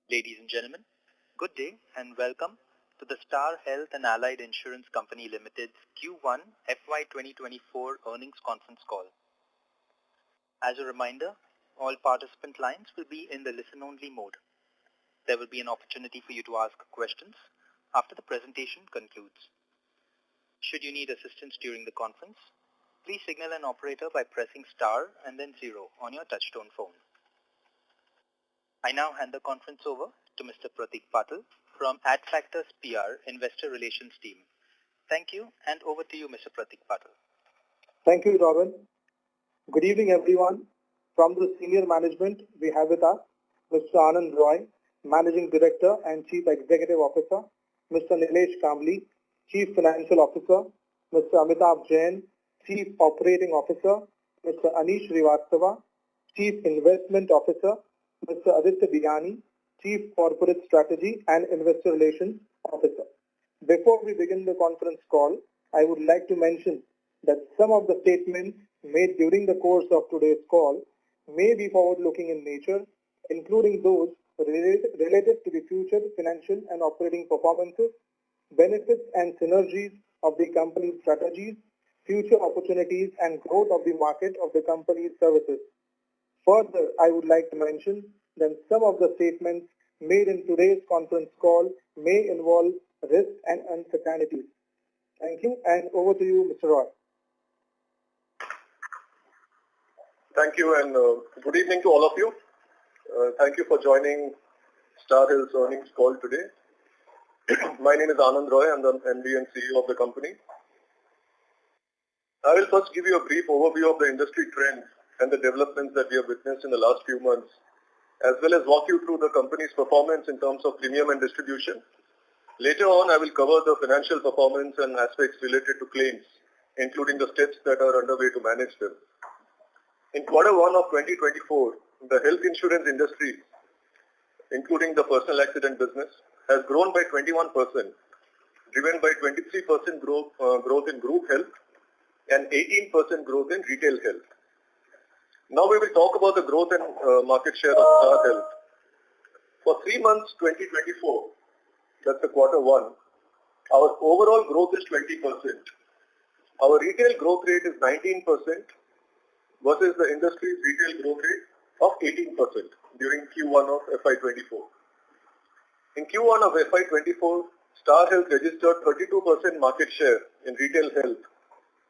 Ladies and gentlemen, good day and welcome to the Star Health and Allied Insurance Company Limited's Q1 FY2024 earnings conference call. As a reminder, all participant lines will be in the listen-only mode. There will be an opportunity for you to ask questions after the presentation concludes. Should you need assistance during the conference, please signal an operator by pressing star and then 0 on your touchtone phone. I now hand the conference over to Mr. Pratik Patil from Adfactors PR Investor Relations team. Thank you, and over to you, Mr. Pratik Patil. Thank you, Robin. Good evening, everyone. From the senior management, we have with us Mr. Anand Roy, Managing Director and Chief Executive Officer, Mr. Nilesh Kambli, Chief Financial Officer, Mr. Amitabh Jain, Chief Operating Officer, Mr. Anish Srivastava, Chief Investment Officer, Mr. Aditya Biyani, Chief Corporate Strategy and Investor Relations Officer. Before we begin the conference call, I would like to mention that some of the statements made during the course of today's call may be forward-looking in nature, including those related to the future financial and operating performances, benefits and synergies of the company's strategies, future opportunities and growth of the market of the company's services. Further, I would like to mention that some of the statements made in today's conference call may involve risks and uncertainties. Thank you, and over to you, Mr. Roy. Thank you, and good evening to all of you. Thank you for joining Star Health's earnings call today. My name is Anand Roy. I'm the MD and CEO of the company. I will first give you a brief overview of the industry trends and the developments that we have witnessed in the last few months, as well as walk you through the company's performance in terms of premium and distribution. Later on, I will cover the financial performance and aspects related to claims, including the steps that are underway to manage them. In Q1 of 2024, the health insurance industry, including the personal accident business, has grown by 21%, driven by 23% growth in group health and 18% growth in retail health. Now we will talk about the growth and market share of Star Health. For 3 months 2024, that's the Q1, our overall growth is 20%. Our retail growth rate is 19% versus the industry's retail growth rate of 18% during Q1 of FY24. In Q1 of FY24, Star Health registered 32% market share in retail health,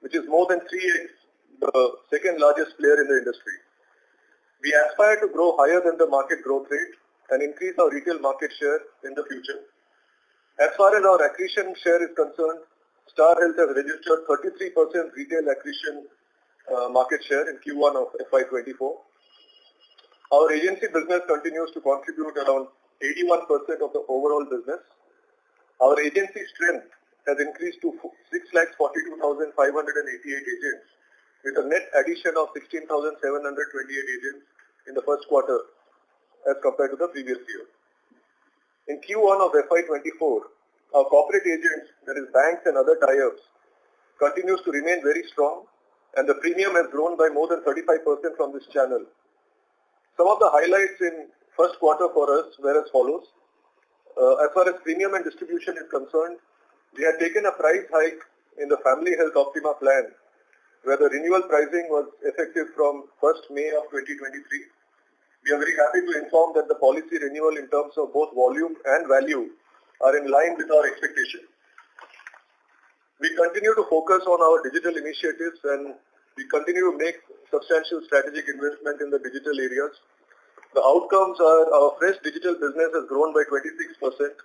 which is more than 3x the second largest player in the industry. We aspire to grow higher than the market growth rate and increase our retail market share in the future. As far as our accretion share is concerned, Star Health has registered 33% retail accretion market share in Q1 of FY24. Our agency business continues to contribute around 81% of the overall business. Our agency strength has increased to 6,42,588 agents, with a net addition of 16,728 agents in the first quarter as compared to the previous year. In Q1 of FY24, our corporate agents, that is banks and other tie-ups, continues to remain very strong, and the premium has grown by more than 35% from this channel. Some of the highlights in first quarter for us were as follows. As far as premium and distribution is concerned, we had taken a price hike in the Family Health Optima plan, where the renewal pricing was effective from 1st May of 2023. We are very happy to inform that the policy renewal in terms of both volume and value are in line with our expectation. We continue to focus on our digital initiatives and we continue to make substantial strategic investment in the digital areas. The outcomes are our fresh digital business has grown by 26%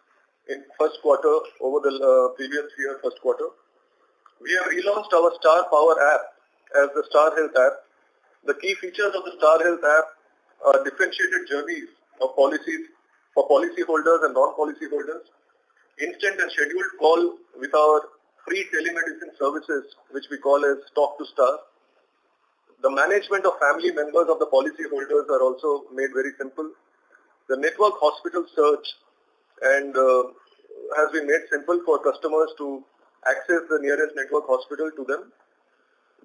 in first quarter over the previous year first quarter. We have relaunched our Star Power app as the Star Health app. The key features of the Star Health app are differentiated journeys of policies for policyholders and non-policyholders, instant and scheduled call with our free telemedicine services, which we call as Talk to Star. The management of family members of the policyholders are also made very simple. The network hospital search and has been made simple for customers to access the nearest network hospital to them.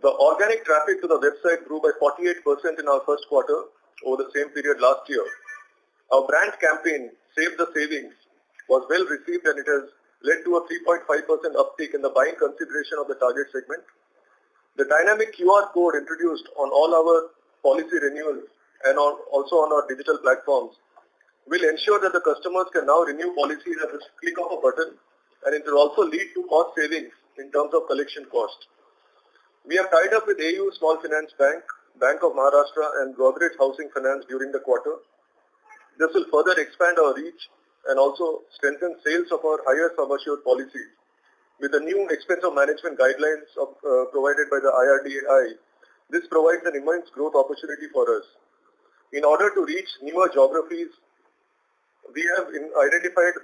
The organic traffic to the website grew by 48% in our first quarter over the same period last year. Our brand campaign, Save the Savings was well received, and it has led to a 3.5% uptick in the buying consideration of the target segment. The dynamic QR code introduced on all our policy renewals and also on our digital platforms will ensure that the customers can now renew policies at the click of a button, and it will also lead to cost savings in terms of collection cost. We have tied up with AU Small Finance Bank, Bank of Maharashtra and Godrej Housing Finance during the quarter. This will further expand our reach and also strengthen sales of our higher sum assured policies. With the new expense of management guidelines provided by the IRDAI, this provides an immense growth opportunity for us. In order to reach newer geographies, we have identified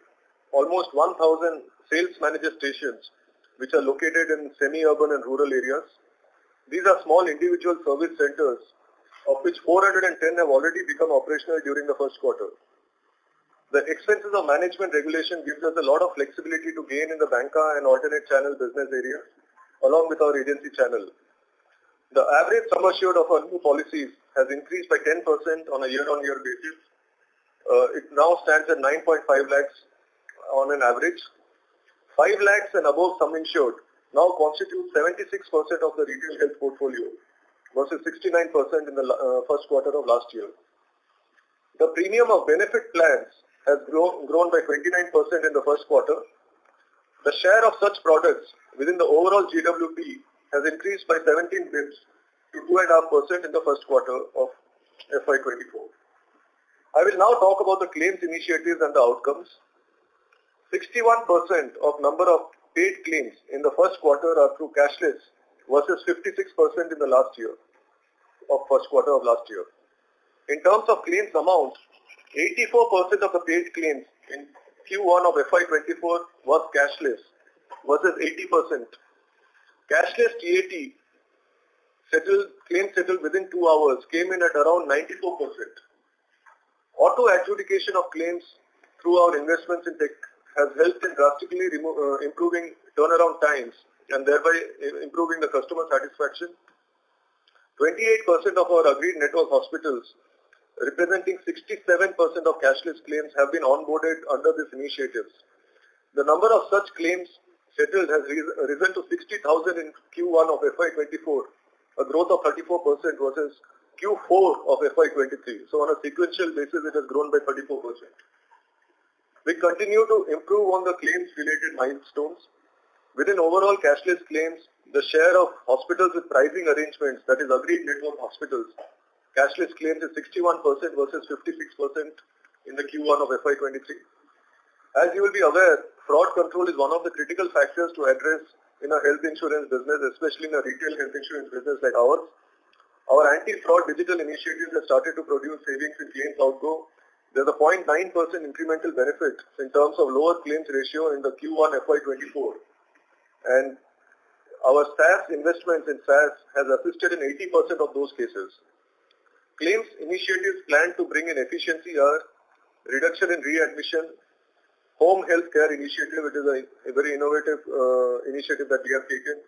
almost 1,000 sales manager stations which are located in semi-urban and rural areas. These are small individual service centers, of which 410 have already become operational during the first quarter. The expenses of management regulation gives us a lot of flexibility to gain in the banca and alternate channel business areas, along with our agency channel. The average sum assured of our new policies has increased by 10% on a year-on-year basis. It now stands at 9.5 lakhs on an average. 5 lakhs and above sum insured now constitute 76% of the retail health portfolio versus 69% in the first quarter of last year. The premium of benefit plans has grown by 29% in the first quarter. The share of such products within the overall GWP has increased by 17 bps to 2.5% in the first quarter of FY24. I will now talk about the claims initiatives and the outcomes. 61% of number of paid claims in the first quarter are through cashless versus 56% in the first quarter of last year. In terms of claims amount, 84% of the paid claims in Q1 of FY24 was cashless versus 80%. Cashless TAT claims settled within 2 hours came in at around 94%. Auto adjudication of claims through our investments in tech has helped in drastically improving turnaround times and thereby improving the customer satisfaction. 28% of our agreed network hospitals, representing 67% of cashless claims, have been onboarded under these initiatives. The number of such claims settled has risen to 60,000 in Q1 of FY24, a growth of 34% versus Q4 of FY23. So on a sequential basis, it has grown by 34%. We continue to improve on the claims-related milestones. Within overall cashless claims, the share of hospitals with pricing arrangements, that is agreed network hospitals, cashless claims is 61% versus 56% in the Q1 of FY23. As you will be aware, fraud control is one of the critical factors to address in a health insurance business, especially in a retail health insurance business like ours. Our anti-fraud digital initiatives have started to produce savings in claims outgo. There's a 0.9% incremental benefit in terms of lower claims ratio in the Q1 FY24. And our SaaS investments in SaaS has assisted in 80% of those cases. Claims initiatives planned to bring in efficiency are reduction in readmission, home health care initiative, it is a very innovative initiative that we have taken.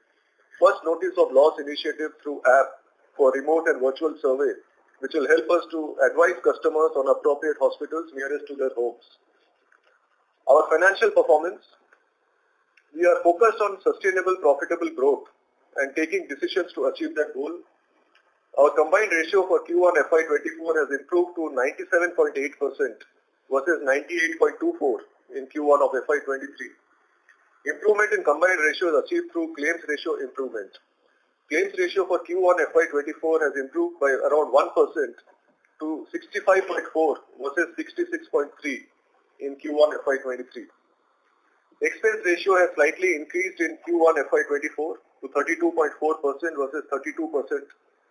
First notice of loss initiative through app for remote and virtual survey, which will help us to advise customers on appropriate hospitals nearest to their homes. Our financial performance, we are focused on sustainable, profitable growth and taking decisions to achieve that goal. Our combined ratio for Q1 FY24 has improved to 97.8% versus 98.24% in Q1 of FY23. Improvement in combined ratio is achieved through claims ratio improvement. Claims ratio for Q1 FY24 has improved by around 1% to 65.4 versus 66.3 in Q1 FY23. Expense ratio has slightly increased in Q1 FY24 to 32.4% versus 32%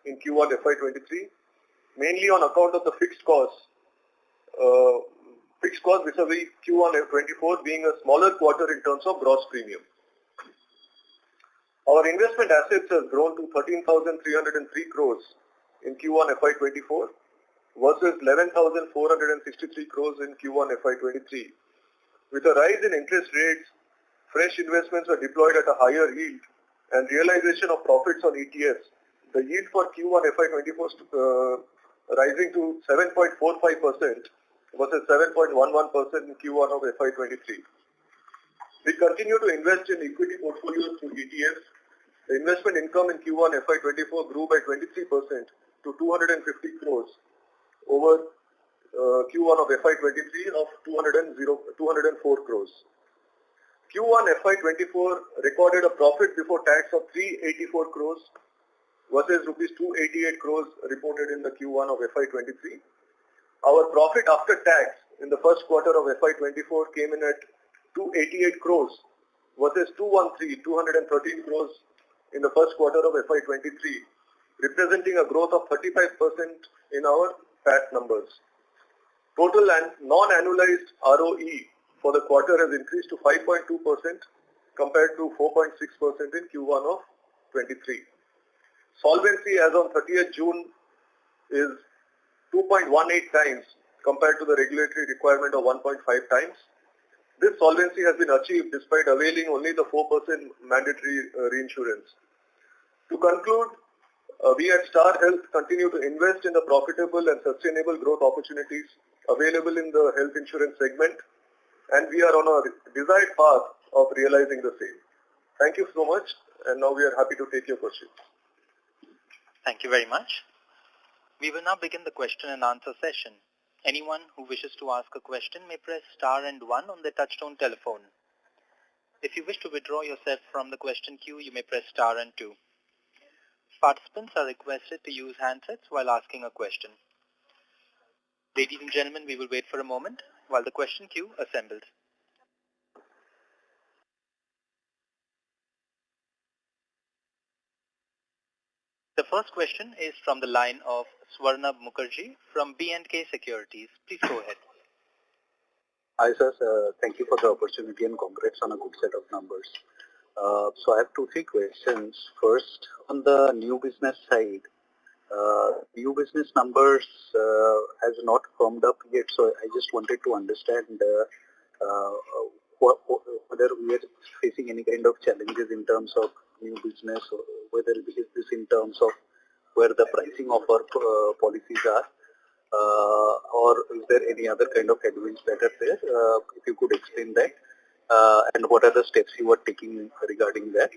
in Q1 FY23, mainly on account of the fixed cost vis-a-vis Q1 FY24 being a smaller quarter in terms of gross premium. Our investment assets have grown to 13,303 crores in Q1 FY24 versus 11,463 crores in Q1 FY23. With a rise in interest rates, fresh investments were deployed at a higher yield and realization of profits on ETFs. The yield for Q1 FY24 rising to 7.45% versus 7.11% in Q1 of FY23. We continue to invest in equity portfolios through ETFs. The investment income in Q1 FY24 grew by 23% to 250 crores over Q1 of FY23 of 204 crores. Q1 FY24 recorded a profit before tax of 384 crores versus rupees 288 crores reported in the Q1 of FY23. Our profit after tax in the first quarter of FY24 came in at 288 crores versus 213 crores in the first quarter of FY23, representing a growth of 35% in our PAT numbers. Total and non-annualized ROE for the quarter has increased to 5.2% compared to 4.6% in Q1 of 23. Solvency as on 30th June is 2.18 times compared to the regulatory requirement of 1.5 times. This solvency has been achieved despite availing only the 4% mandatory reinsurance. To conclude, we at Star Health continue to invest in the profitable and sustainable growth opportunities available in the health insurance segment, and we are on a desired path of realizing the same. Thank you so much, and now we are happy to take your questions. Thank you very much. We will now begin the question and answer session. Anyone who wishes to ask a question may press star and 1 on their touchtone telephone. If you wish to withdraw yourself from the question queue, you may press star and 2. Participants are requested to use handsets while asking a question. Ladies and gentlemen, we will wait for a moment while the question queue assembles. The first question is from the line of Swarnabh Mukherjee from B&K Securities. Please go ahead. Hi, sir. Thank you for the opportunity and congrats on a good set of numbers. So I have 2-3 questions. First, on the new business side, new business numbers has not firmed up yet, so I just wanted to understand whether we are facing any kind of challenges in terms of new business, or whether it is this in terms of where the pricing of our policies are, or is there any other kind of headwinds that are there? If you could explain that, and what are the steps you are taking regarding that.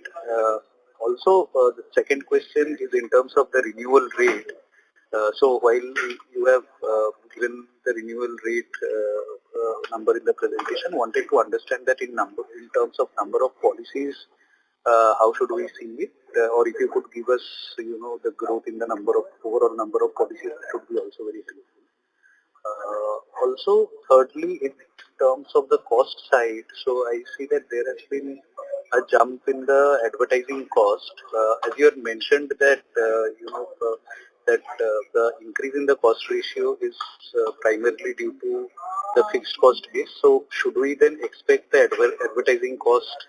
Also, the second question is in terms of the renewal rate. So while you have given the renewal rate number in the presentation, wanted to understand that in terms of number of policies, how should we see it? Or if you could give us, the growth in the overall number of policies, that would be also very helpful. Also, thirdly, in terms of the cost side, so I see that there has been a jump in the advertising cost. As you had mentioned that, the increase in the cost ratio is primarily due to the fixed cost base. So should we then expect the advertising cost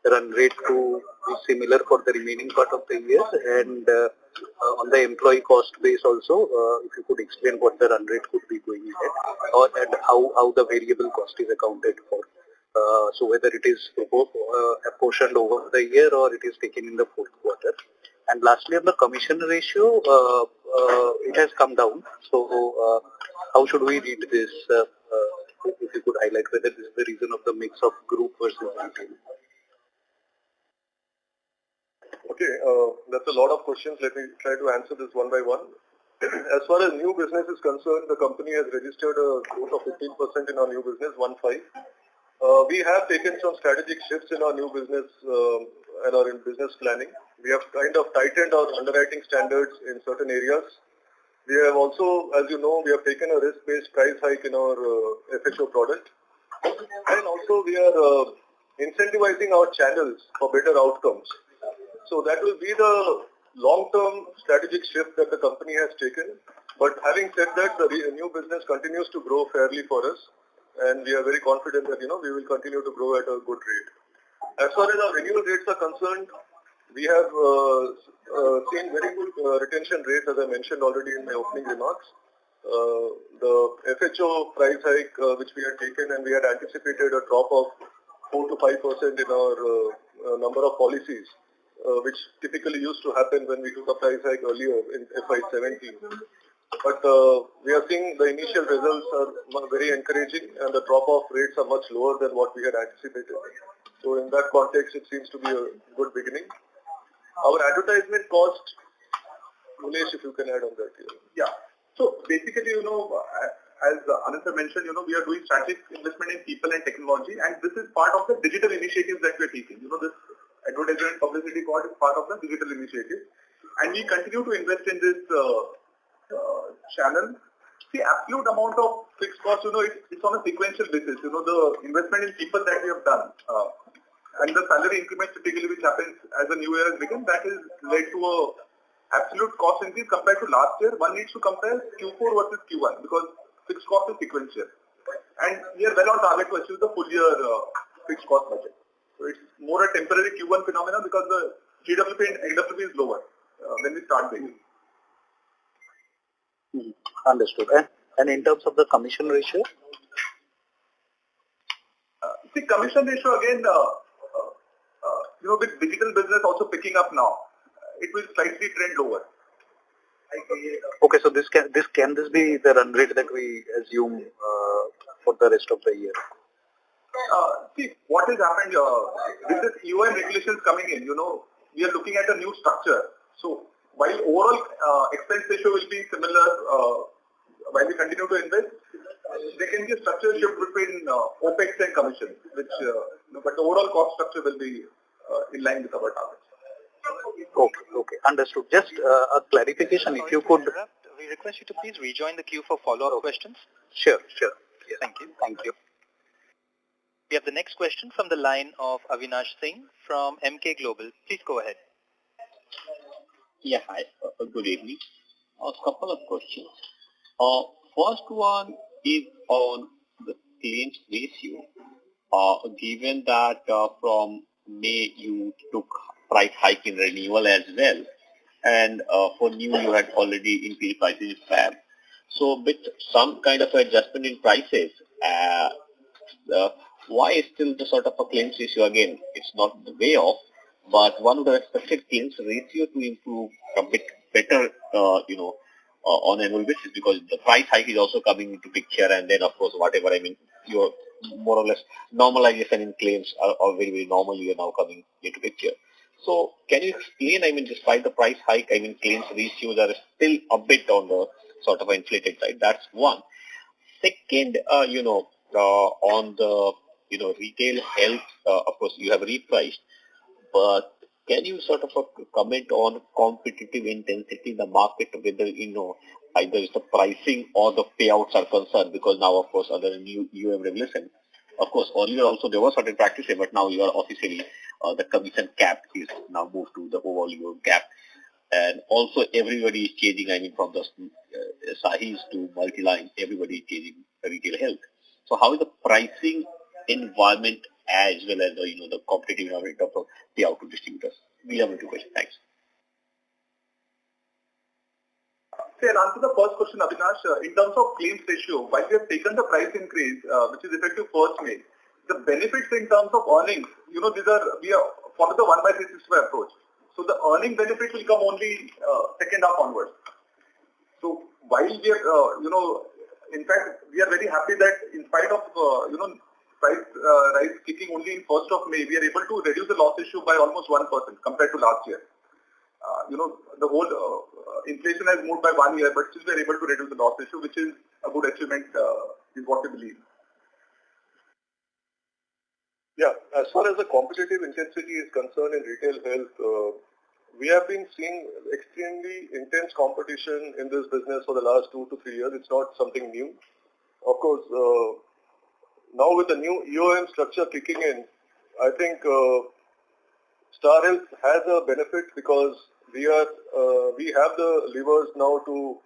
run rate to be similar for the remaining part of the year? And on the employee cost base also, if you could explain what the run rate could be going ahead, and how the variable cost is accounted for. So whether it is apportioned over the year or it is taken in the fourth quarter. And lastly, on the commission ratio, it has come down. So how should we read this? If you could highlight whether this is the reason of the mix of group versus retail. Okay, that's a lot of questions. Let me try to answer this one by one. As far as new business is concerned, the company has registered a growth of 15% in our new business, 15. We have taken some strategic shifts in our new business and our business planning. We have kind of tightened our underwriting standards in certain areas. We have also, as you know, we have taken a risk-based price hike in our FHO product. And also we are incentivizing our channels for better outcomes. So that will be the long-term strategic shift that the company has taken. But having said that, the new business continues to grow fairly for us. And we are very confident that, we will continue to grow at a good rate. As far as our renewal rates are concerned, we have seen very good retention rates, as I mentioned already in my opening remarks. The FHO price hike which we had taken, and we had anticipated a drop of 4 to 5% in our number of policies, which typically used to happen when we took a price hike earlier in FY17. But we are seeing the initial results are very encouraging, and the drop-off rates are much lower than what we had anticipated. So in that context, it seems to be a good beginning. Our advertisement cost, Mulesh, if you can add on that here. Yeah. So basically, as Anand mentioned, we are doing strategic investment in people and technology, and this is part of the digital initiatives that we are taking. This advertisement publicity cost is part of the digital initiative, and we continue to invest in this channel. The absolute amount of fixed cost, it's on a sequential basis. The investment in people that we have done, and the salary increments typically which happens as a new year has begun, that is led to a absolute cost increase compared to last year. One needs to compare Q4 versus Q1 because fixed cost is sequential. And we are well on target to achieve the full year fixed cost budget. So it's more a temporary Q1 phenomenon because the GWP and NWP is lower when we start the year. Understood. And in terms of the commission ratio? See, commission ratio again, with digital business also picking up now, it will slightly trend lower. Okay, so this can this be the run rate that we assume for the rest of the year? See, what has happened with this EOM regulations coming in, we are looking at a new structure. So while overall expense ratio will be similar while we continue to invest, there can be a structural shift between OPEX and commission, which but the overall cost structure will be in line with our targets. Okay, understood. Just a clarification, if you could. We request you to please rejoin the queue for follow-up questions. Sure. Yes. Thank you. We have the next question from the line of Avinash Singh from MK Global. Please go ahead. Yeah, hi. Good evening. A couple of questions. First one is on the claims ratio. Given that from May you took price hike in renewal as well, and for new you had already increased prices in Feb. So with some kind of adjustment in prices, why is still the sort of a claims ratio again? It's not the way off, but one would have expected claims ratio to improve a bit better, on annual basis, because the price hike is also coming into picture, and then of course your more or less normalization in claims are very, very normal. You are now coming into picture. So can you explain, despite the price hike, claims ratios are still a bit on the sort of inflated side. That's one. Second, on the, retail health, of course, you have repriced, but can you sort of comment on competitive intensity in the market, whether, either it's the pricing or the payouts are concerned, because now, of course, under the new UM regulation, of course, earlier also there was certain practices, but now you are officially, the commission cap is now moved to the overall UM cap. And also everybody is changing, from the SAHIs to multi-line, everybody is changing retail health. So how is the pricing environment as well as the competitive environment of payout to distributors? We have two questions. Thanks. I'll answer the first question, Avinash. In terms of claims ratio, while we have taken the price increase, which is effective 1st May, the benefits in terms of earnings, we are follow the 1/365 approach. So the earning benefit will come only second half onwards. So while we are, in fact, we are very happy that in spite of, price rise kicking only in 1st of May, we are able to reduce the loss issue by almost 1% compared to last year. The whole inflation has moved by 1 year, but still we are able to reduce the loss issue, which is a good achievement, is what we believe. Yeah, as far as the competitive intensity is concerned in retail health, we have been seeing extremely intense competition in this business for the last 2 to 3 years. It's not something new. Of course, now with the new EOM structure kicking in, I think Star Health has a benefit because we have the levers now to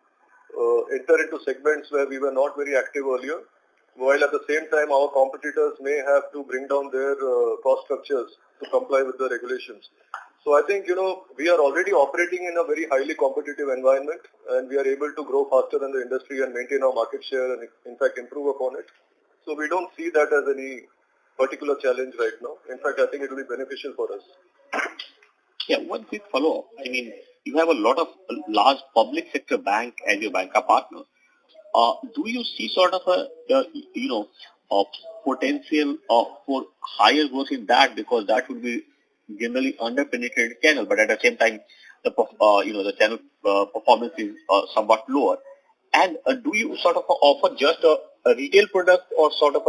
enter into segments where we were not very active earlier, while at the same time our competitors may have to bring down their cost structures to comply with the regulations. So I think, we are already operating in a very highly competitive environment, and we are able to grow faster than the industry and maintain our market share and in fact improve upon it. So we don't see that as any particular challenge right now. In fact, I think it will be beneficial for us. Yeah, one quick follow-up. you have a lot of large public sector bank as your banker partner. Do you see sort of a potential for higher growth in that, because that would be generally under-penetrated channel, but at the same time, the channel performance is somewhat lower. And do you sort of offer just a retail product, or sort of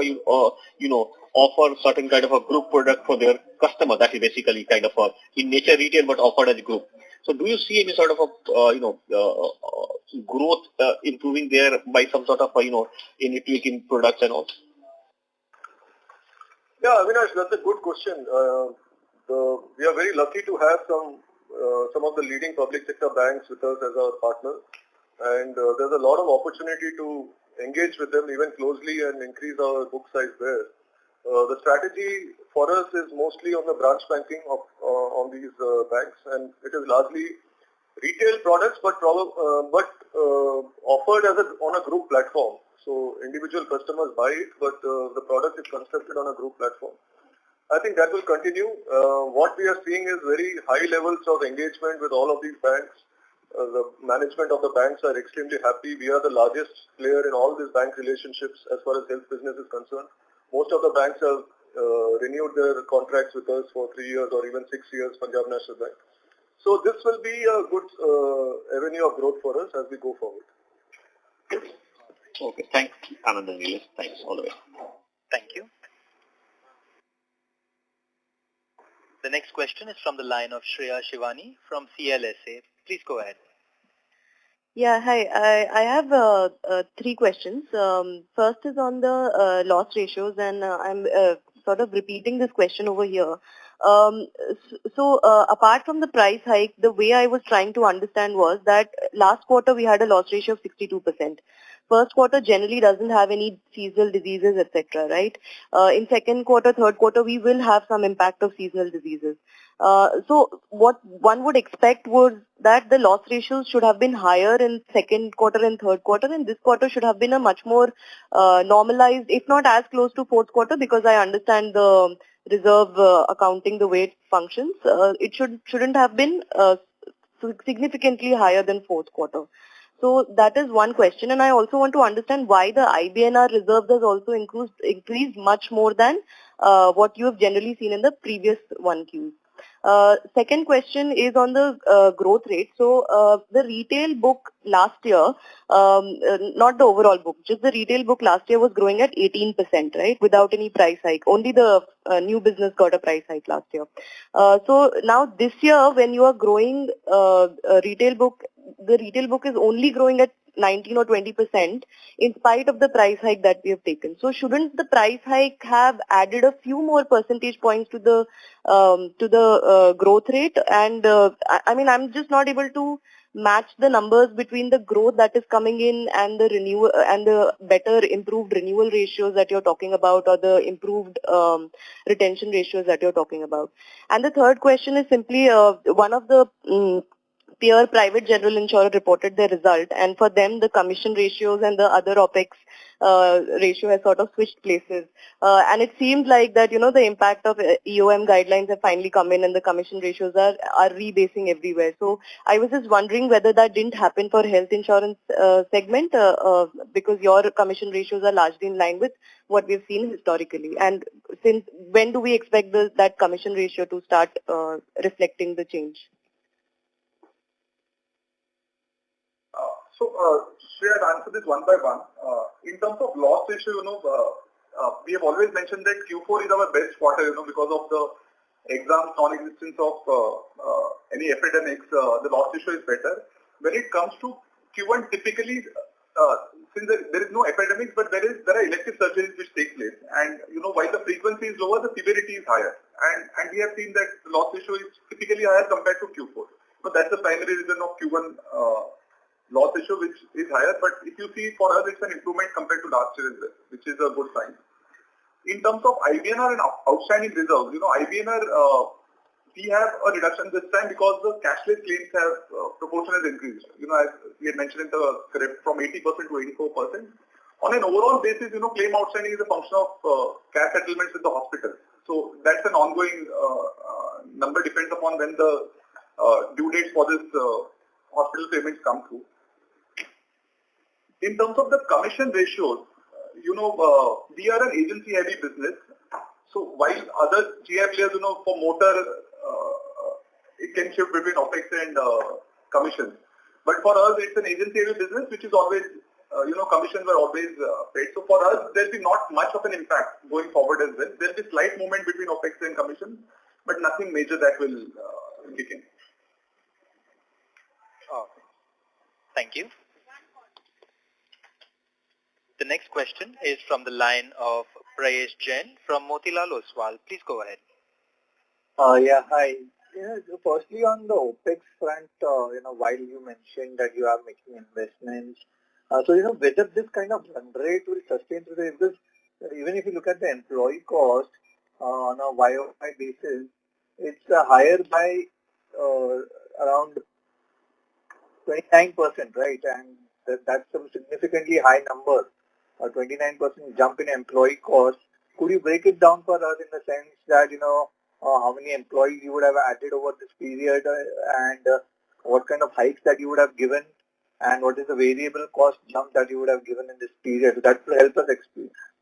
offer certain kind of a group product for their customer that is basically kind of in nature retail but offered as a group? So do you see any sort of growth improving there by some sort of any tweak in products and all? Yeah, Avinash, that's a good question. We are very lucky to have some of the leading public sector banks with us as our partners, and there's a lot of opportunity to engage with them even closely and increase our book size there. The strategy for us is mostly on the branch banking on these banks, and it is largely retail products, but offered on a group platform. So individual customers buy it, but the product is constructed on a group platform. I think that will continue. What we are seeing is very high levels of engagement with all of these banks. The management of the banks are extremely happy. We are the largest player in all these bank relationships as far as health business is concerned. Most of the banks have renewed their contracts with us for 3 years or even 6 years, Punjab National Bank. So this will be a good avenue of growth for us as we go forward. Okay, thanks, Anand and Nilesh. Thanks all the way. Thank you. The next question is from the line of Shreya Shivani from CLSA. Please go ahead. Yeah, hi. I have 3 questions. First is on the loss ratios, and I'm sort of repeating this question over here. Apart from the price hike, the way I was trying to understand was that last quarter we had a loss ratio of 62%. First quarter generally doesn't have any seasonal diseases, etc., right? In second quarter, third quarter, we will have some impact of seasonal diseases. So what one would expect was that the loss ratios should have been higher in second quarter and third quarter, and this quarter should have been a much more normalized, if not as close to fourth quarter, because I understand the reserve accounting, the way it functions. It shouldn't have been significantly higher than fourth quarter. So that is one question, and I also want to understand why the IBNR reserves has also increased much more than what you have generally seen in the previous 1Qs. Second question is on the growth rate. So the retail book last year, not the overall book, just the retail book last year was growing at 18%, right? Without any price hike. Only the new business got a price hike last year. So now this year, when you are growing retail book, the retail book is only growing at 19 or 20% in spite of the price hike that we have taken. So shouldn't the price hike have added a few more percentage points to the growth rate? And I mean, I'm just not able to match the numbers between the growth that is coming in and the renewal and the better improved renewal ratios that you're talking about, or the improved retention ratios that you're talking about. And the third question is simply one of the peer private general insurer reported their result, and for them the commission ratios and the other OPEX ratio has sort of switched places, and it seems like that the impact of EOM guidelines have finally come in and the commission ratios are rebasing everywhere. So I was just wondering whether that didn't happen for health insurance segment, because your commission ratios are largely in line with what we've seen historically, and since when do we expect that commission ratio to start reflecting the change? So, Shreya, I'll answer this one by one. In terms of loss ratio, we have always mentioned that Q4 is our best quarter, because of the exam non-existence of any epidemics. The loss ratio is better. When it comes to Q1, typically, since there is no epidemics, but there are elective surgeries which take place, and while the frequency is lower, the severity is higher, and we have seen that the loss ratio is typically higher compared to Q4. So that's the primary reason of Q1 loss ratio, which is higher. But if you see, for us, it's an improvement compared to last year as well, which is a good sign. In terms of IBNR and outstanding reserves, IBNR, we have a reduction this time because the cashless claims proportion has increased. As we had mentioned in the script, from 80% to 84%. On an overall basis, claim outstanding is a function of cash settlements with the hospital. So that's an ongoing number, depends upon when the due dates for this hospital payments come through. In terms of the commission ratios, we are an agency-heavy business. So while other GI players, for motor, it can shift between OPEX and commissions. But for us, it's an agency-heavy business, which is always, commissions are always paid. So for us, there'll be not much of an impact going forward as well. There'll be slight movement between OPEX and commissions, but nothing major that will kick in. Thank you. The next question is from the line of Prayesh Jain from Motilal Oswal. Please go ahead. Yeah, hi. So firstly, on the OPEX front, while you mentioned that you are making investments, so whether this kind of run rate will sustain through the, because even if you look at the employee cost on a YOY basis, it's higher by around 29%, right? And that's a significantly high number, a 29% jump in employee cost. Could you break it down for us in the sense that, how many employees you would have added over this period and what kind of hikes that you would have given and what is the variable cost jump that you would have given in this period? So that will help us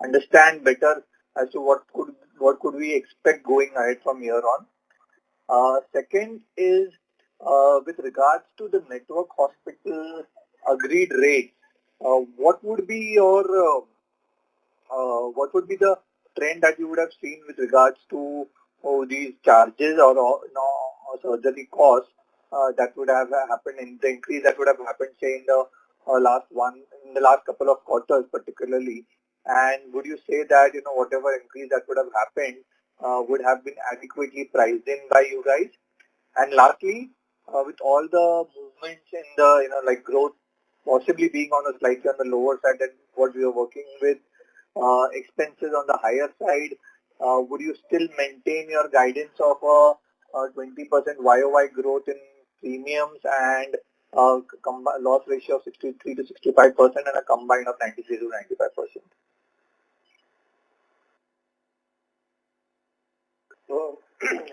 understand better as to what could we expect going ahead from here on. Second is with regards to the network hospital agreed rate, what would be your the trend that you would have seen with regards to these charges or surgery costs that would have happened in the increase that would have happened, say, in the last couple of quarters particularly? And would you say that whatever increase that would have happened would have been adequately priced in by you guys? And lastly, with all the movements in the like growth possibly being on a slightly on the lower side than what we are working with, expenses on the higher side, would you still maintain your guidance of a 20% YOY growth in premiums and loss ratio of 63 to 65% and a combine of 93 to 95%?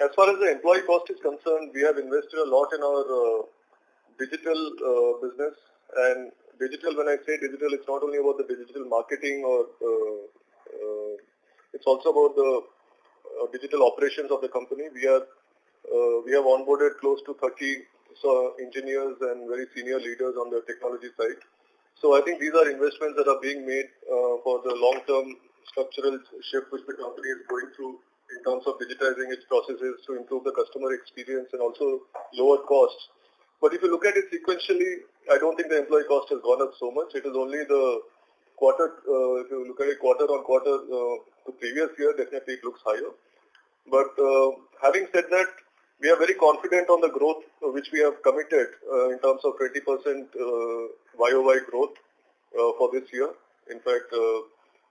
As far as the employee cost is concerned, we have invested a lot in our digital business. And digital, when I say digital, it's not only about the digital marketing or it's also about the digital operations of the company. We have onboarded close to 30 engineers and very senior leaders on the technology side. So I think these are investments that are being made for the long-term structural shift which the company is going through in terms of digitizing its processes to improve the customer experience and also lower costs. But if you look at it sequentially, I don't think the employee cost has gone up so much. It is only the quarter, if you look at it quarter on quarter, the previous year, definitely it looks higher. But having said that, we are very confident on the growth which we have committed in terms of 20% YOY growth for this year. In fact,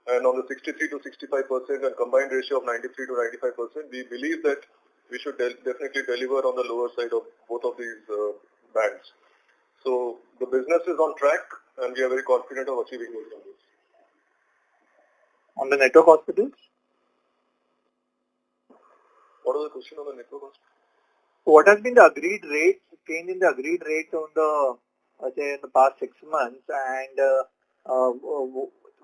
and on the 63 to 65% and combined ratio of 93 to 95%, we believe that we should definitely deliver on the lower side of both of these bands. So the business is on track and we are very confident of achieving those numbers. On the network hospitals? What was the question on the network hospitals? What has been the agreed rate, change in the agreed rate on the, say, in the past 6 months, and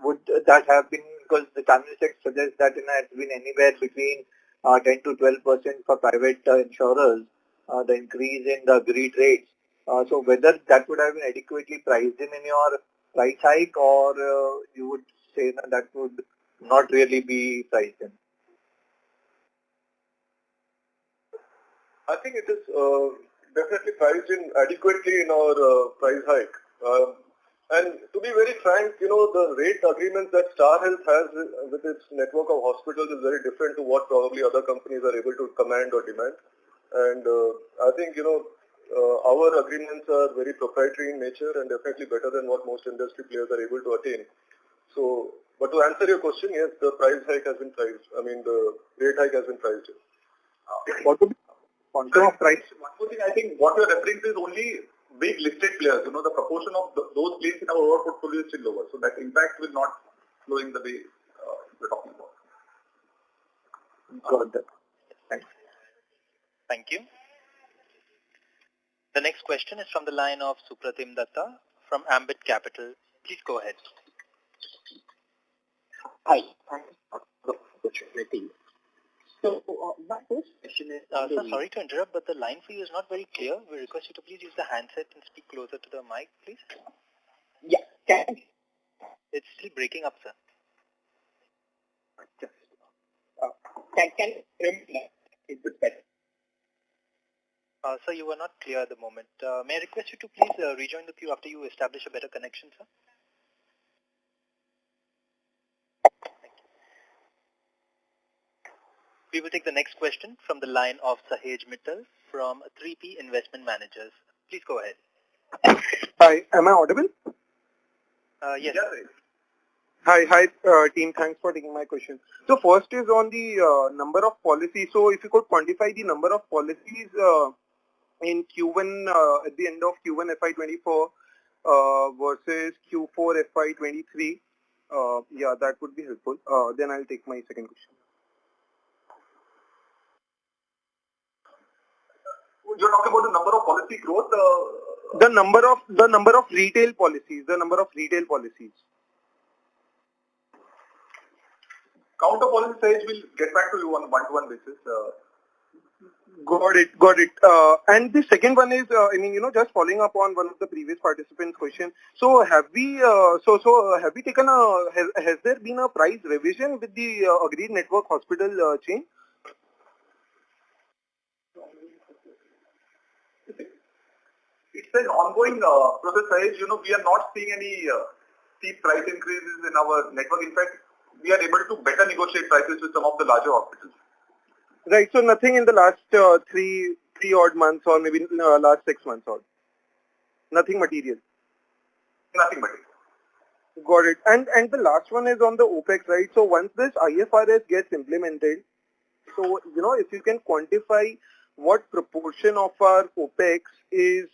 would that have been, because the channel check suggests that it has been anywhere between 10 to 12% for private insurers, the increase in the agreed rates. So whether that would have been adequately priced in your price hike, or you would say that would not really be priced in? I think it is definitely priced in adequately in our price hike. And to be very frank, the rate agreements that Star Health has with its network of hospitals is very different to what probably other companies are able to command or demand. And I think, our agreements are very proprietary in nature and definitely better than what most industry players are able to attain. So, but to answer your question, yes, the price hike has been priced. I mean, the rate hike has been priced in. What would be quantum of price? One more thing, I think what you're referring to is only big listed players. The proportion of those players in our overall portfolio is still lower. So that impact will not flow in the way we're talking about. Got that. Thanks. Thank you. The next question is from the line of Supratim Datta from Ambit Capital. Please go ahead. Hi. Thanks for the opportunity. So, my first question is... Sir, sorry to interrupt, but the line for you is not very clear. We request you to please use the handset and speak closer to the mic, please. Yeah, can It's still breaking up, sir. can you hear me now? Is it better? Sir, you were not clear at the moment. May I request you to please rejoin the queue after you establish a better connection, sir? We will take the next question from the line of Sahej Mittal from 3P Investment Managers. Please go ahead. Hi, am I audible? Yes. Hi, team. Thanks for taking my question. So first is on the number of policies. So if you could quantify the number of policies in Q1 at the end of Q1 FY24 versus Q4 FY23, yeah, that would be helpful. Then I'll take my second question. You're talking about the number of policy growth? The number of retail policies. Count of policy size will get back to you on one-to-one basis. Got it. And the second one is, just following up on one of the previous participants' question. So have we, have we taken has there been a price revision with the agreed network hospital chain? It's an ongoing process, Sahej. We are not seeing any steep price increases in our network. In fact, we are able to better negotiate prices with some of the larger hospitals. Right. So nothing in the last three odd months or maybe last 6 months or nothing material. Nothing material. Got it. And the last one is on the OPEX, right? So once this IFRS gets implemented, so if you can quantify what proportion of our OPEX is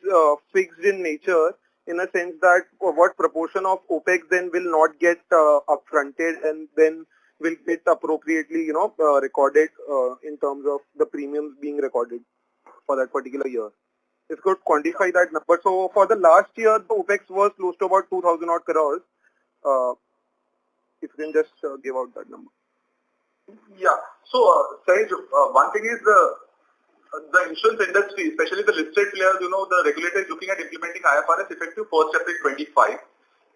fixed in nature, in a sense that what proportion of OPEX then will not get upfronted and then will get appropriately, recorded in terms of the premiums being recorded for that particular year. If you could quantify that number. So for the last year, the OPEX was close to about 2,000 odd crores. If you can just give out that number. Yeah. So, Sahej, one thing is the insurance industry, especially the listed players, the regulator is looking at implementing IFRS effective 1st April 25.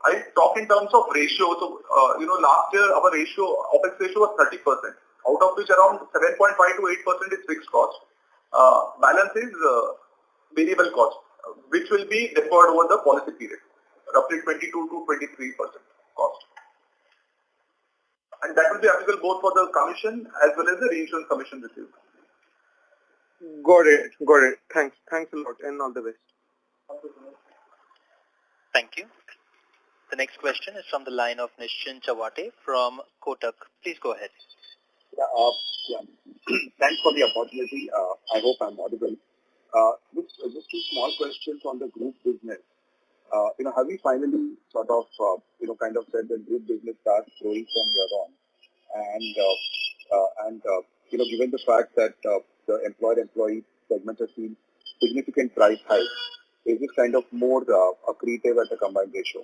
I talk in terms of ratio. So, last year our OPEX ratio was 30%, out of which around 7.5 to 8% is fixed cost. Balance is variable cost, which will be deferred over the policy period, roughly 22 to 23% cost. And that will be applicable both for the commission as well as the reinsurance commission received. Got it. Thanks a lot and all the best. Thank you. The next question is from the line of Nischint Chawate from Kotak. Please go ahead. Thanks for the opportunity. I hope I'm audible. Just two small questions on the group business. Have we finally sort of, kind of said that group business starts growing from here on? And given the fact that the employer-employee segment has seen significant price hikes, is this kind of more accretive at a combined ratio?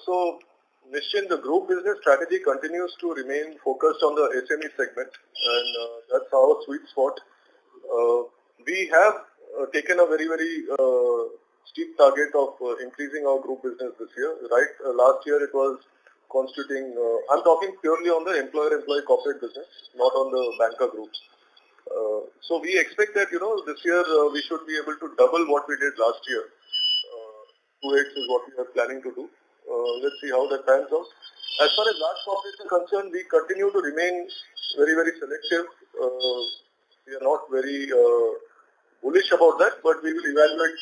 So, Nischint, the group business strategy continues to remain focused on the SME segment, and that's our sweet spot. We have taken a very, very steep target of increasing our group business this year, right? Last year it was constituting, I'm talking purely on the employer-employee corporate business, not on the banker groups. So we expect that, this year we should be able to double what we did last year. 2x is what we are planning to do. Let's see how that pans out. As far as large corporates are concerned, we continue to remain very, very selective. We are not very bullish about that, but we will evaluate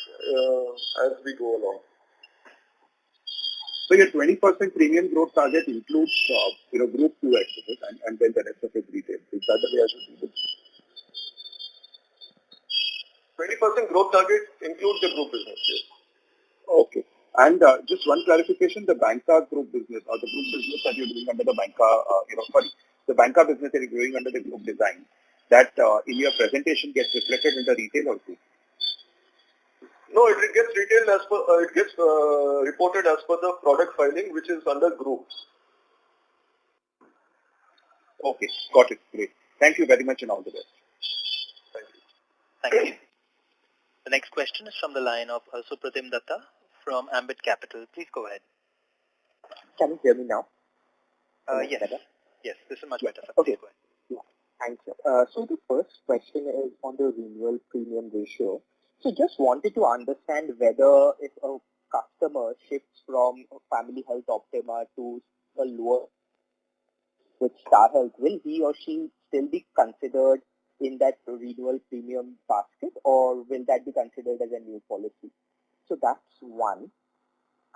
as we go along. So your 20% premium growth target includes, group 2x, and then the rest of it retail. Is that the way I should read it? 20% growth target includes the group business, yes. Okay. And just one clarification, the banca group business or the group business that you're doing under the banca, the banca business that you're doing under the group design, that in your presentation gets reflected in the retail also? No, it gets retailed as per, it gets reported as per the product filing, which is under groups. Okay, got it. Great. Thank you very much and all the best. Thank you. Thank you. The next question is from the line of Supratim Datta from Ambit Capital. Please go ahead. Can you hear me now? Yes. Better? Yes, this is much better. Sir. Okay. Please go ahead. Yeah, thank you. So the first question is on the renewal premium ratio. So just wanted to understand whether if a customer shifts from Family Health Optima to a lower with Star Health, will he or she still be considered in that renewal premium basket, or will that be considered as a new policy? So that's one.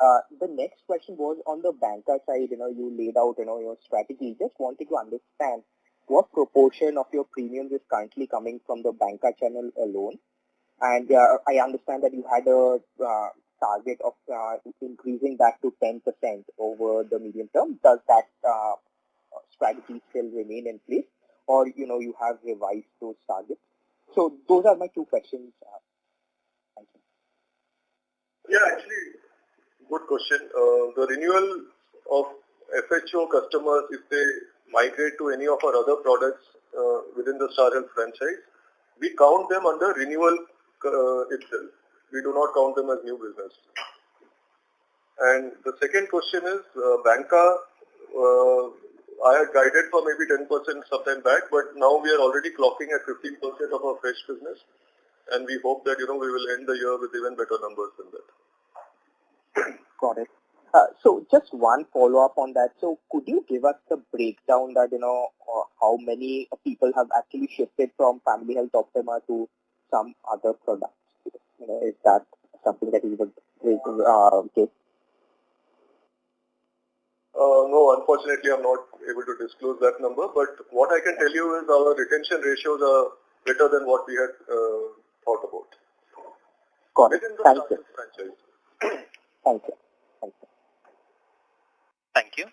The next question was on the banker side. You laid out, your strategy. Just wanted to understand what proportion of your premiums is currently coming from the banker channel alone. And I understand that you had a target of increasing that to 10% over the medium term. Does that strategy still remain in place, or you have revised those targets? So those are my two questions. Thank you. Yeah, actually, good question. The renewal of FHO customers, if they migrate to any of our other products within the Star Health franchise, we count them under renewal itself. We do not count them as new business. And the second question is, Banca, I had guided for maybe 10% sometime back, but now we are already clocking at 15% of our fresh business. And we hope that, we will end the year with even better numbers than that. Got it. So just one follow-up on that. So could you give us the breakdown that, how many people have actually shifted from Family Health Optima to some other products? Is that something that you would give? No, unfortunately, I'm not able to disclose that number. But what I can tell you is our retention ratios are better than what we had thought about. Got it. Thank you. Franchise. Thank you. Thank you. Thank you.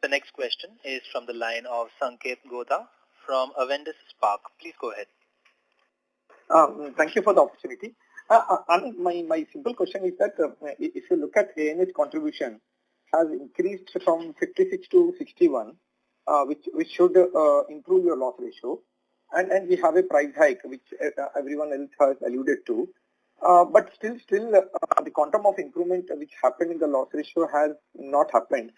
The next question is from the line of Sanket Godha from Avendus Spark. Please go ahead. Thank you for the opportunity. Anand, my simple question is that if you look at ANH contribution has increased from 56 to 61, which should improve your loss ratio, and we have a price hike which everyone else has alluded to, but still the quantum of improvement which happened in the loss ratio has not happened.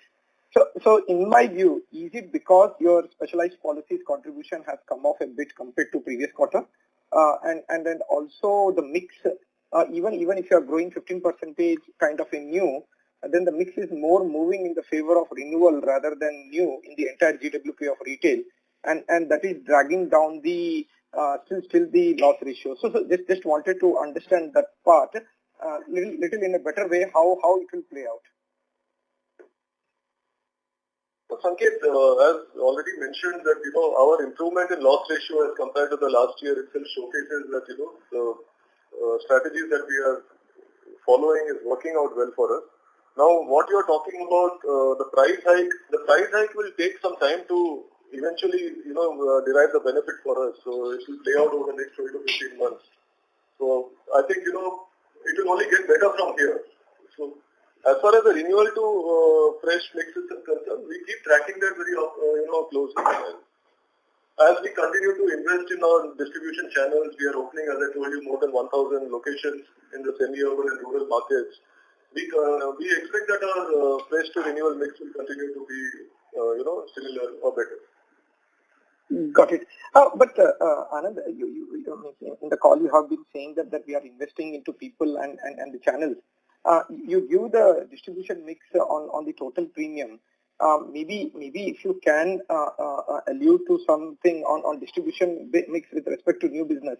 So in my view, is it because your specialized policies contribution has come off a bit compared to previous quarter? And then also the mix, even if you are growing 15% kind of in new, then the mix is more moving in the favor of renewal rather than new in the entire GWP of retail, and that is dragging down the still the loss ratio. So just wanted to understand that part little in a better way how it will play out. So Sanket, as already mentioned that, our improvement in loss ratio as compared to the last year itself showcases that, the strategies that we are following is working out well for us. Now, what you're talking about, the price hike will take some time to eventually, derive the benefit for us. So it will play out over the next 12 to 15 months. So I think, it will only get better from here. So as far as the renewal to fresh mix is concerned, we keep tracking that very, closely. As we continue to invest in our distribution channels, we are opening, as I told you, more than 1,000 locations in the semi-urban and rural markets. We expect that our fresh to renewal mix will continue to be, similar or better. Got it. But Anand, you in the call you have been saying that we are investing into people and the channels. You give the distribution mix on the total premium. Maybe if you can allude to something on distribution mix with respect to new business.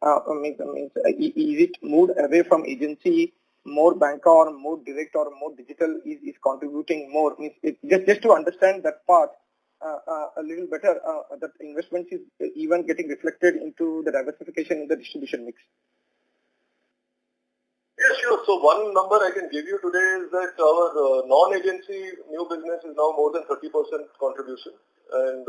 Is it moved away from agency, more banker or more direct or more digital is contributing more? Just to understand that part a little better, that investments is even getting reflected into the diversification in the distribution mix. Yes, sure. So one number I can give you today is that our non-agency new business is now more than 30% contribution. And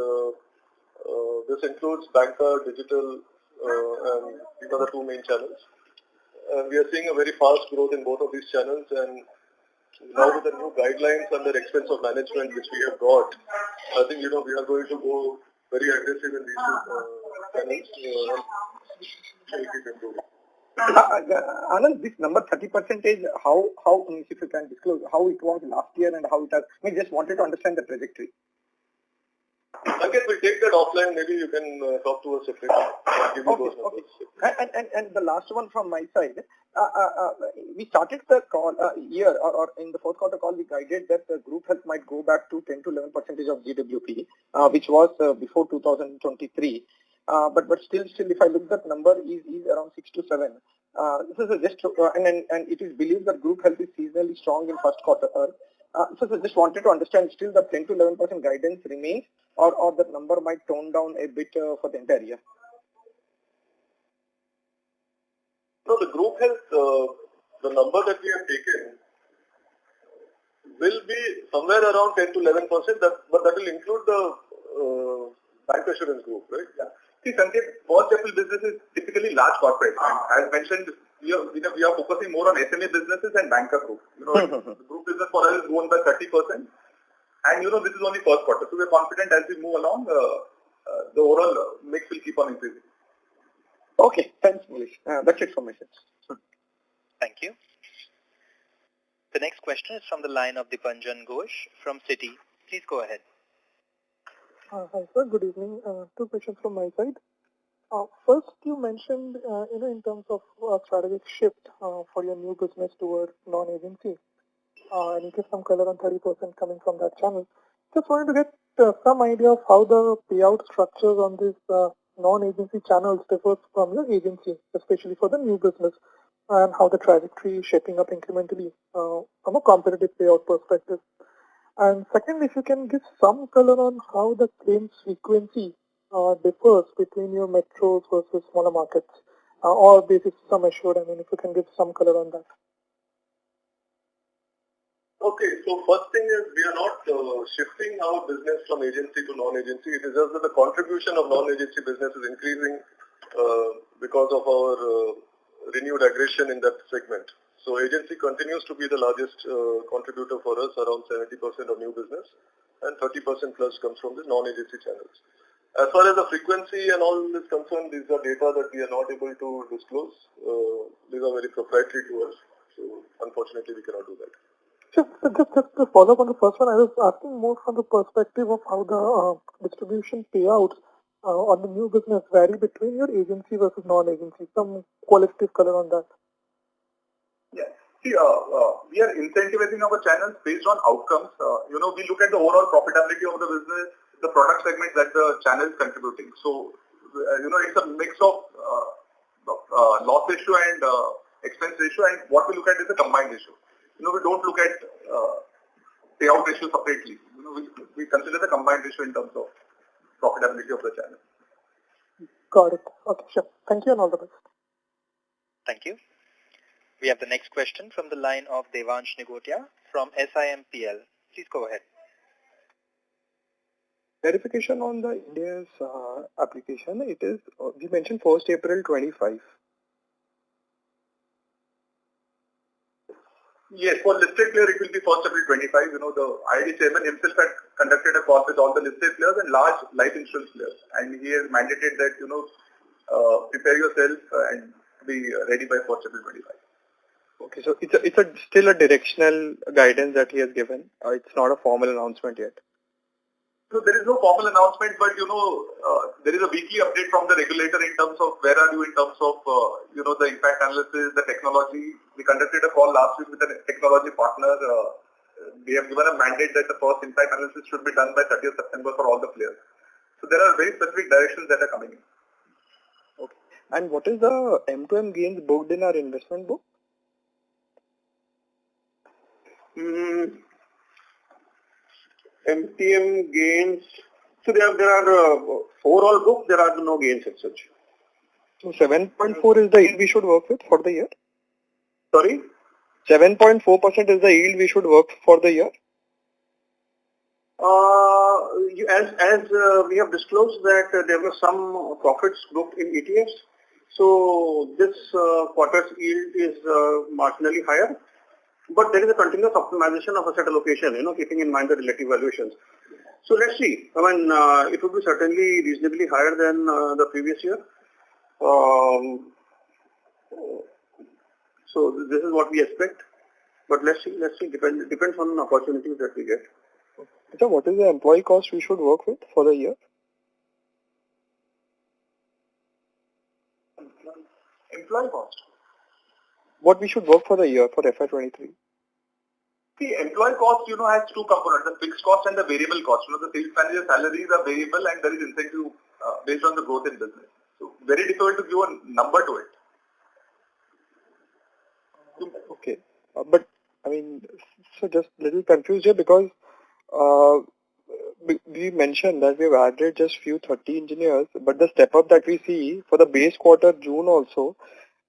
This includes banker, digital, and these are the two main channels. We are seeing a very fast growth in both of these channels, and now with the new guidelines under expense of management which we have got, I think, we are going to go very aggressive in these channels and make it improve. Anand, this number 30% is how, if you can disclose, how it was last year and how it has, I just wanted to understand the trajectory. Again, we'll take that offline. Maybe you can talk to us separately. Give you those numbers. And the last one from my side, we started the call year or in the fourth quarter call, we guided that the group health might go back to 10 to 11% of GWP, which was before 2023. But still, if I look that number is around 6 to 7. This is just and it is believed that group health is seasonally strong in first quarter. So just wanted to understand, still the 10 to 11% guidance remains, or that number might tone down a bit for the entire year? No, the group health, the number that we have taken will be somewhere around 10 to 11%, but that will include the bank assurance group, right? Yeah. See, Sanket, first April business is typically large corporate. And as mentioned, we are focusing more on SME businesses and banker group. The group business for us is grown by 30%. And this is only first quarter. So we are confident as we move along, the overall mix will keep on increasing. Okay, thanks, Manish. That's it from my side. Thank you. The next question is from the line of Dipanjan Ghosh from Citi. Please go ahead. Hi, sir. Good evening. Two questions from my side. First, you mentioned, in terms of strategic shift for your new business toward non-agency, and you give some color on 30% coming from that channel. Just wanted to get some idea of how the payout structures on these non-agency channels differs from your agency, especially for the new business, and how the trajectory is shaping up incrementally from a competitive payout perspective. And second, if you can give some color on how the claims frequency differs between your metros versus smaller markets, or basis sum assured. I mean, if you can give some color on that. Okay, so first thing is we are not shifting our business from agency to non-agency. It is just that the contribution of non-agency business is increasing because of our renewed aggression in that segment. So agency continues to be the largest contributor for us, around 70% of new business, and 30% plus comes from the non-agency channels. As far as the frequency and all is concerned, these are data that we are not able to disclose. These are very proprietary to us. So unfortunately, we cannot do that. Just to follow up on the first one, I was asking more from the perspective of how the distribution payouts on the new business vary between your agency versus non-agency. Some qualitative color on that. Yeah. See, we are incentivizing our channels based on outcomes. We look at the overall profitability of the business, the product segment that the channel is contributing. So, it's a mix of loss ratio and expense ratio, and what we look at is the combined ratio. We don't look at payout ratio separately. We consider the combined ratio in terms of profitability of the channel. Got it. Okay, sure. Thank you and all the best. Thank you. We have the next question from the line of Devansh Nigotia from SIMPL. Please go ahead. Verification on the India's application, it is, we mentioned 1st April 25. Yes, for listed player, it will be 1st April 25. The IID chairman himself had conducted a call with all the listed players and large life insurance players. And he has mandated that, prepare yourself and be ready by 1st April 25. Okay, so it's still a directional guidance that he has given. It's not a formal announcement yet. So there is no formal announcement, but there is a weekly update from the regulator in terms of where are you in terms of the impact analysis, the technology. We conducted a call last week with a technology partner. We have given a mandate that the first impact analysis should be done by 30th September for all the players. So there are very specific directions that are coming in. Okay. And what is the M2M gains booked in our investment book? MTM gains. So there are overall book, there are no gains as such. So 7.4 is the yield we should work with for the year? Sorry? 7.4% is the yield we should work for the year? As we have disclosed that there were some profits booked in ETFs. So this quarter's yield is marginally higher. But there is a continuous optimization of asset allocation, keeping in mind the relative valuations. So let's see. I mean, it would be certainly reasonably higher than the previous year. So this is what we expect. But let's see. Depends on the opportunities that we get. So what is the employee cost we should work with for the year? Employee cost. What we should work for the year for FY23? See, employee cost, has two components, the fixed cost and the variable cost. The sales manager salaries are variable and there is incentive based on the growth in business. So very difficult to give a number to it. Okay. But, I mean, so just a little confused here because we mentioned that we've added just few 30 engineers, but the step up that we see for the base quarter June also,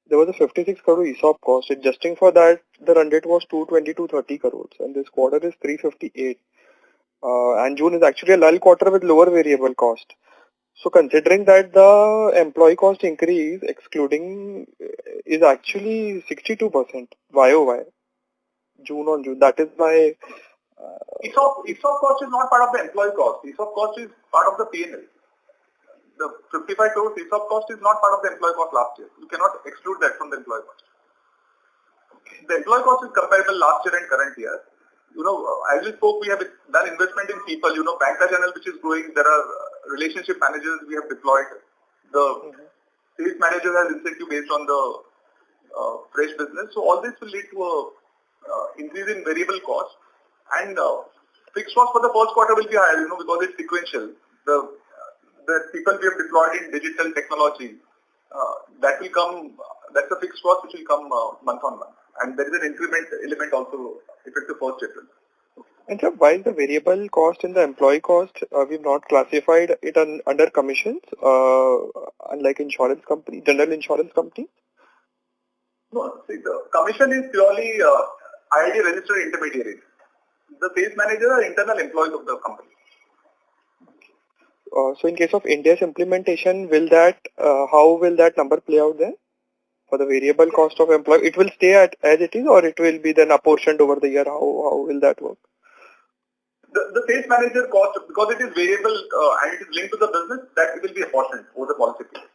there was a 56 crore ESOP cost. Adjusting for that, the run rate was 220-230 crores, and this quarter is 358. And June is actually a lull quarter with lower variable cost. So considering that the employee cost increase, excluding, is actually 62% YOY, June on June. That is why... ESOP cost is not part of the employee cost. ESOP cost is part of the P&L. The 55 crores ESOP cost is not part of the employee cost last year. You cannot exclude that from the employee cost. Okay. The employee cost is comparable last year and current year. As we spoke, we have done investment in people, banker channel which is growing. There are relationship managers we have deployed. The sales manager has incentive based on the fresh business. So all this will lead to a increase in variable cost. And fixed cost for the first quarter will be higher, because it's sequential. The people we have deployed in digital technology, that will come, that's a fixed cost which will come month on month. And there is an increment element also effective 1st April. And sir, while the variable cost in the employee cost, we've not classified it under commissions, unlike insurance company, general insurance company? No, see, the commission is purely IID registered intermediaries. The sales manager are internal employees of the company. So in case of India's implementation, how will that number play out then? For the variable cost of employee, it will stay as it is, or it will be then apportioned over the year? How will that work? The sales manager cost, because it is variable and it is linked to the business, that it will be apportioned over the policy period.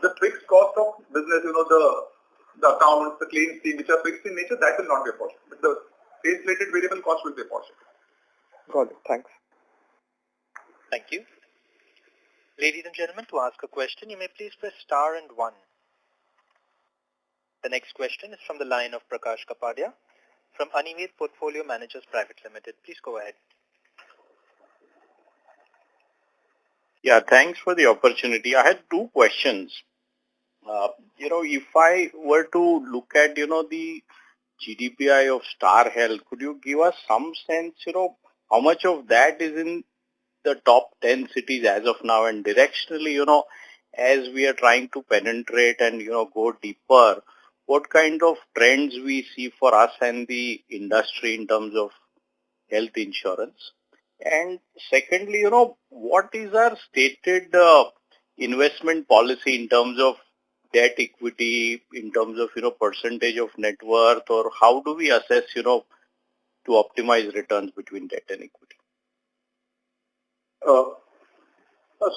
The fixed cost of business, the accounts, the claims team, which are fixed in nature, that will not be apportioned. But the sales-related variable cost will be apportioned. Got it. Thanks. Thank you. Ladies and gentlemen, to ask a question, you may please press star and 1. The next question is from the line of Prakash Kapadia from Anived Portfolio Managers Private Limited. Please go ahead. Yeah, thanks for the opportunity. I had two questions. If I were to look at, the GDPI of Star Health, could you give us some sense, how much of that is in the top 10 cities as of now, and directionally, as we are trying to penetrate and, go deeper, what kind of trends we see for us and the industry in terms of health insurance? And secondly, what is our stated investment policy in terms of debt equity, in terms of, percentage of net worth, or how do we assess, to optimize returns between debt and equity?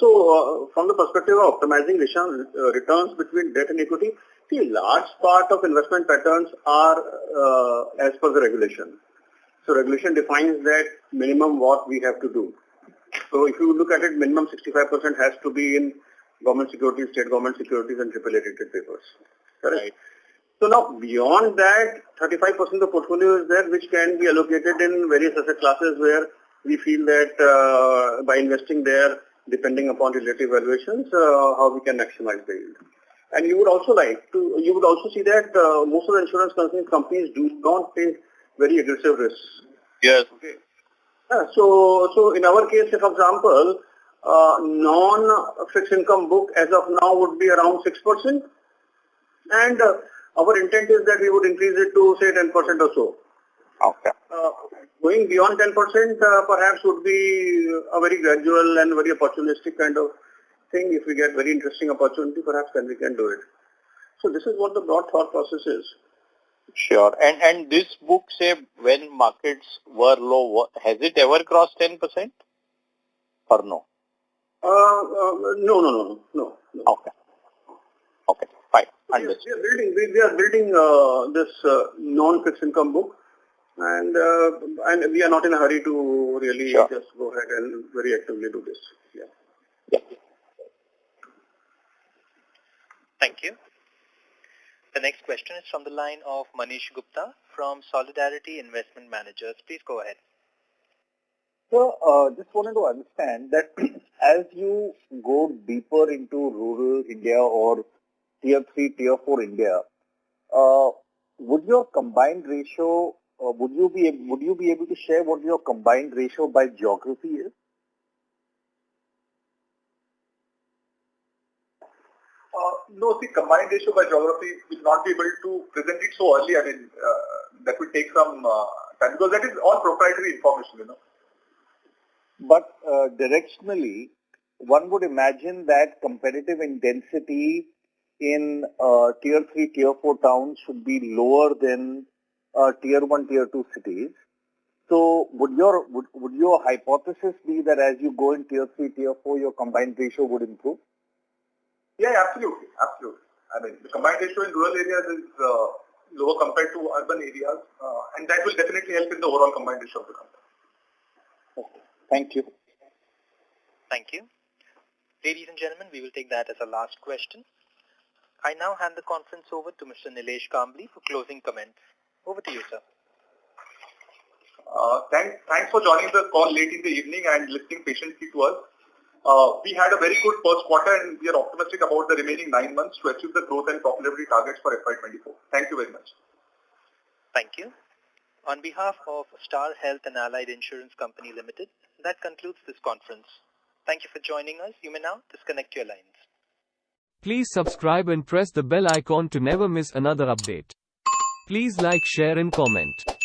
So, from the perspective of optimizing returns between debt and equity, see, large part of investment patterns are as per the regulation. So, regulation defines that minimum what we have to do. So, if you look at it, minimum 65% has to be in government securities, state government securities, and AAA rated papers. Correct? Right. So, now beyond that, 35% of the portfolio is there, which can be allocated in various asset classes where we feel that by investing there, depending upon relative valuations, how we can maximize the yield. And you would also see that most of the insurance companies do not take very aggressive risks. Yes. Okay. So in our case, for example, non-fixed income book as of now would be around 6%. And our intent is that we would increase it to say 10% or so. Okay. Going beyond 10% perhaps would be a very gradual and very opportunistic kind of thing. If we get very interesting opportunity, perhaps then we can do it. So this is what the broad thought process is. Sure. And this book, say, when markets were low, has it ever crossed 10% or no? No. Okay. Okay, fine. We are building this non-fixed income book, and we are not in a hurry to really just go ahead and very actively do this. Yeah. Thank you. The next question is from the line of Manish Gupta from Solidarity Investment Managers. Please go ahead. So, just wanted to understand that as you go deeper into rural India or Tier 3, Tier 4 India, would your combined ratio, would you be able to share what your combined ratio by geography is? No, see, combined ratio by geography will not be able to present it so early. I mean, that will take some time because that is all proprietary information, But directionally, one would imagine that competitive intensity in Tier 3, Tier 4 towns should be lower than Tier 1, Tier 2 cities. So would your hypothesis be that as you go in Tier 3, Tier 4, your combined ratio would improve? Yeah, absolutely. I mean, the combined ratio in rural areas is lower compared to urban areas, and that will definitely help in the overall combined ratio of the company. Okay. Thank you. Thank you. Ladies and gentlemen, we will take that as a last question. I now hand the conference over to Mr. Nilesh Kambli for closing comments. Over to you, sir. Thanks for joining the call late in the evening and listening patiently to us. We had a very good first quarter and we are optimistic about the remaining 9 months to achieve the growth and profitability targets for FY24. Thank you very much. Thank you. On behalf of Star Health and Allied Insurance Company Limited, that concludes this conference. Thank you for joining us. You may now disconnect your lines. Please subscribe and press the bell icon to never miss another update. Please like, share and comment.